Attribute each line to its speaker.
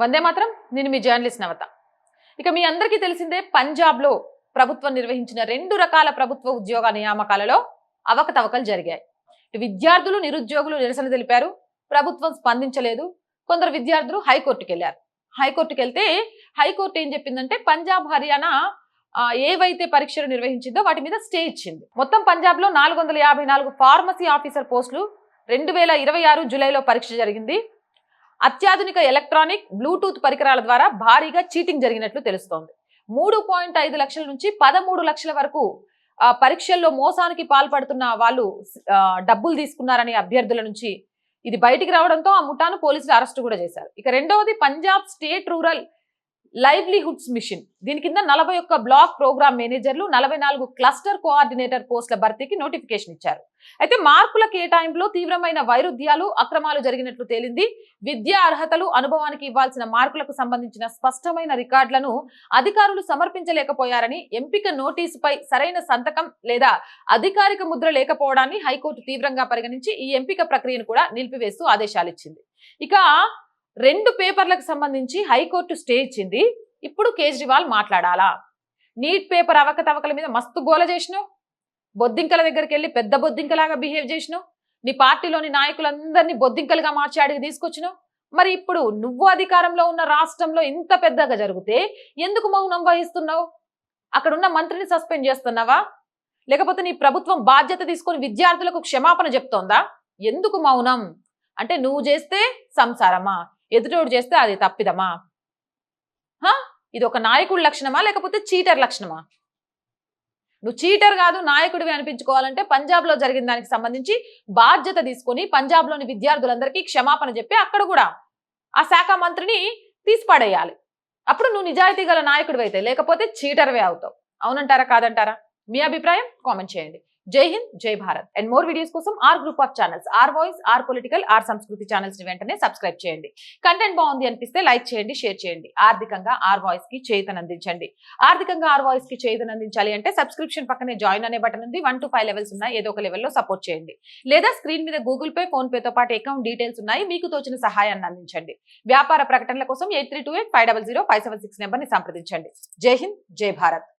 Speaker 1: వందే మాత్రం. నేను మీ జర్నలిస్ట్ నవత. ఇక మీ అందరికీ తెలిసిందే, పంజాబ్లో ప్రభుత్వం నిర్వహించిన 2 రకాల ప్రభుత్వ ఉద్యోగ నియామకాలలో అవకతవకలు జరిగాయి. విద్యార్థులు నిరుద్యోగులు నిరసన తెలిపారు. ప్రభుత్వం స్పందించలేదు. కొందరు విద్యార్థులు హైకోర్టుకు వెళ్లారు. హైకోర్టుకు వెళ్తే హైకోర్టు ఏం చెప్పిందంటే, పంజాబ్ హర్యానా ఏవైతే పరీక్షలు నిర్వహించిందో వాటి మీద స్టే ఇచ్చింది. మొత్తం పంజాబ్లో 454 ఫార్మసీ ఆఫీసర్ పోస్టులు 2026 జూలైలో పరీక్ష జరిగింది. అత్యాధునిక ఎలక్ట్రానిక్ బ్లూటూత్ పరికరాల ద్వారా భారీగా చీటింగ్ జరిగినట్లు తెలుస్తోంది. 3.5 లక్షల నుంచి 13 లక్షల వరకు పరీక్షల్లో మోసానికి పాల్పడుతున్న వాళ్ళు డబ్బులు తీసుకున్నారని అభ్యర్థుల నుంచి ఇది బయటికి రావడంతో ఆ ముఠాను పోలీసులు అరెస్టు కూడా చేశారు. ఇక రెండవది Punjab state rural livelihoods mission. దీని కింద 41 బ్లాక్ ప్రోగ్రామ్ మేనేజర్లు, 44 క్లస్టర్ కోఆర్డినేటర్ పోస్టుల భర్తీకి నోటిఫికేషన్ ఇచ్చారు. అయితే మార్కుల కేటాయింపులో తీవ్రమైన వైరుధ్యాలు, అక్రమాలు జరిగినట్లు తేలింది. విద్యా అర్హతలు, అనుభవానికి ఇవ్వాల్సిన మార్కులకు సంబంధించిన స్పష్టమైన రికార్డులను అధికారులు సమర్పించలేకపోయారని, ఎంపిక నోటీసుపై సరైన సంతకం లేదా అధికారిక ముద్ర లేకపోవడాన్ని హైకోర్టు తీవ్రంగా పరిగణించి ఈ ఎంపిక ప్రక్రియను కూడా నిలిపివేస్తూ ఆదేశాలు ఇచ్చింది. ఇక 2 పేపర్లకు సంబంధించి హైకోర్టు స్టే ఇచ్చింది. ఇప్పుడు కేజ్రీవాల్ మాట్లాడాలా? నీట్ పేపర్ అవకతవకల మీద మస్తు గోల చేసినావు, బొద్దింకల దగ్గరికి వెళ్ళి పెద్ద బొద్దింకలాగా బిహేవ్ చేసినావు, నీ పార్టీలోని నాయకులందరినీ బొద్దింకలుగా మార్చి అడిగి తీసుకొచ్చినావు. మరి ఇప్పుడు నువ్వు అధికారంలో ఉన్న రాష్ట్రంలో ఇంత పెద్దగా జరిగితే ఎందుకు మౌనం వహిస్తున్నావు? అక్కడున్న మంత్రిని సస్పెండ్ చేస్తున్నావా? లేకపోతే నీ ప్రభుత్వం బాధ్యత తీసుకొని విద్యార్థులకు క్షమాపణ చెప్తోందా? ఎందుకు మౌనం? అంటే నువ్వు చేస్తే సంసారమా, ఎదుటోడు చేస్తే అది తప్పిదమా? ఇది ఒక నాయకుడి లక్షణమా లేకపోతే చీటర్ లక్షణమా? నువ్వు చీటర్ కాదు, నాయకుడివి అనిపించుకోవాలంటే పంజాబ్లో జరిగిన దానికి సంబంధించి బాధ్యత తీసుకొని పంజాబ్లోని విద్యార్థులందరికీ క్షమాపణ చెప్పి అక్కడ కూడా ఆ శాఖ మంత్రిని తీసిపడేయాలి. అప్పుడు నువ్వు నిజాయితీ గల నాయకుడివి అయితే, లేకపోతే చీటర్వే అవుతావు. అవునంటారా కాదంటారా? మీ అభిప్రాయం కామెంట్ చేయండి. Jai Hind, Jai Bharat. And more videos కోసం R group of channels, R voice, R political, R Sanskriti channels ని వెంటనే సబ్స్క్రైబ్ చేయండి. కంటెంట్ బాగుంది అనిపిస్తే లైక్ చేయండి, షేర్ చేయండి. ఆర్థికంగా ఆర్ వాయిస్ కి చేయూతనందించండి. ఆర్థికంగా ఆర్ వాయిస్ కి చేయూతనందించాలి అంటే సబ్స్క్రిప్షన్ పక్కనే జాయిన్ అనే బటన్ ఉంది. 1 to 5 లెవెల్స్ ఉన్నాయి. ఏదో ఒక లెవెల్లో సపోర్ట్ చేయండి. లేదా స్క్రీన్ మీద గూగుల్ పే, ఫోన్ పే తో పాటు అకౌంట్ డీటెయిల్స్ ఉన్నాయి. మీకు తోచిన సహాయాన్ని అందించండి. వ్యాపార ప్రకటనల కోసం 8328500576 నెంబర్ ని సంప్రదించండి. జై హింద్, జై భారత్.